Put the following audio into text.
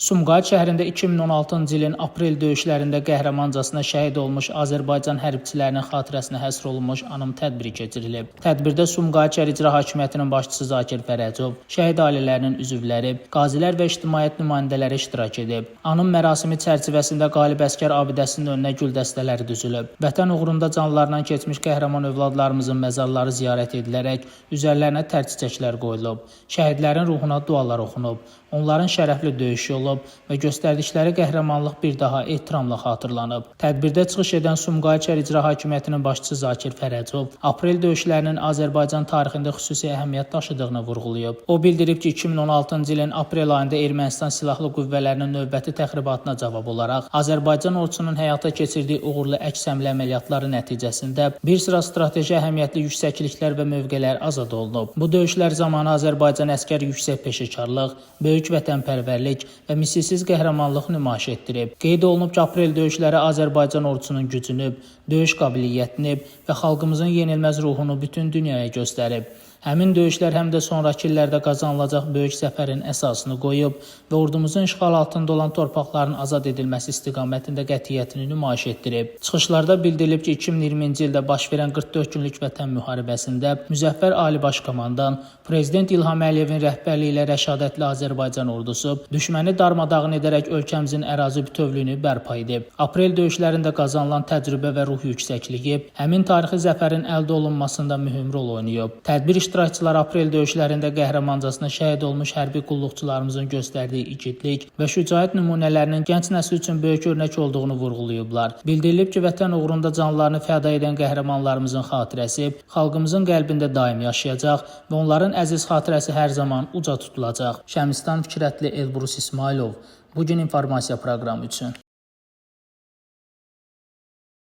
Sumqayıt şəhərində 2016-cı ilin aprel döyüşlərində qəhrəmancasına şəhid olmuş Azərbaycan hərbçilərinin xatirəsinə həsr olunmuş anım tədbiri keçirilib. Tədbirdə Sumqayıt şəhər İcra Hakimiyyətinin başçısı Zakir Fərəcov, şəhid ailələrinin üzvləri, qazilər və ictimaiyyət nümayəndələri iştirak edib. Anım mərasimi çərçivəsində Qalib Əsgər abidəsinin önünə gül dəstələri düzülüb. Vətən uğrunda canlarından keçmiş qəhrəman övladlarımızın məzarları ziyarət edilərək üzərlərinə tər çiçəklər qoyulub. Şəhidlərin ruhuna dualar oxunub. Onların şərəfli döyüşü olub və göstərdikləri qəhrəmanlıq bir daha ehtiramla xatırlanıb. Tədbirdə çıxış edən Sumqayıt şəhər İcra Hakimiyyətinin başçısı Zakir Fərəcov, aprel döyüşlərinin Azərbaycan tarixində xüsusi əhəmiyyət daşıdığını vurğulayıb. O bildirib ki, 2016-cı ilin aprel ayında Ermənistan silahlı qüvvələrinin növbəti təxribatına cavab olaraq Azərbaycan ordusunun həyata keçirdiyi uğurlu əks-həmlə əməliyyatları nəticəsində bir sıra strateji əhəmiyyətli yüksəkliklər və mövqelər azad olunub. Bu döyüşlər zamanı Azərbaycan əskəri yüksək peşəkarlıq, böyük vətənpərvərlik və misilsiz qəhrəmanlıq nümayiş etdirib. Qeyd olunub ki, aprel döyüşləri Azərbaycan ordusunun gücünü, döyüş qabiliyyətini və xalqımızın yenilməz ruhunu bütün dünyaya göstərib. Həmin döyüşlər həm də sonrakı illərdə qazanılacaq böyük zəfərin əsasını qoyub və ordumuzun işğal altında olan torpaqların azad edilməsi istiqamətində qətiyyətini nümayiş etdirib. Çıxışlarda bildirilib ki, 2020-ci ildə baş verən 44 günlük vətən müharibəsində Müzəffər Ali Baş Komandan Prezident İlham Əliyevin rəhbərliyi ilə rəşadətli Azərbaycan ordusu düşməni darmadağın edərək ölkəmizin ərazi bütövlüyünü bərpa edib. Aprel döyüşlərində qazanılan təcrübə və ruh yüksəkliyi həmin tarixi zəfərin əldə olunmasında mühüm rol oynayıb. Tədbir İştirakçılar aprel döyüşlərində qəhrəmancasına şəhid olmuş hərbi qulluqçularımızın göstərdiyi igidlik və şücaət nümunələrinin gənc nəsil üçün böyük örnək olduğunu vurğulayıblar. Bildirilib ki, vətən uğrunda canlarını fəda edən qəhrəmanlarımızın xatirəsi xalqımızın qəlbində daim yaşayacaq və onların əziz xatirəsi hər zaman uca tutulacaq. Şəmistan Fikrətli, Elbrus İsmailov, Bugün informasiya proqramı üçün.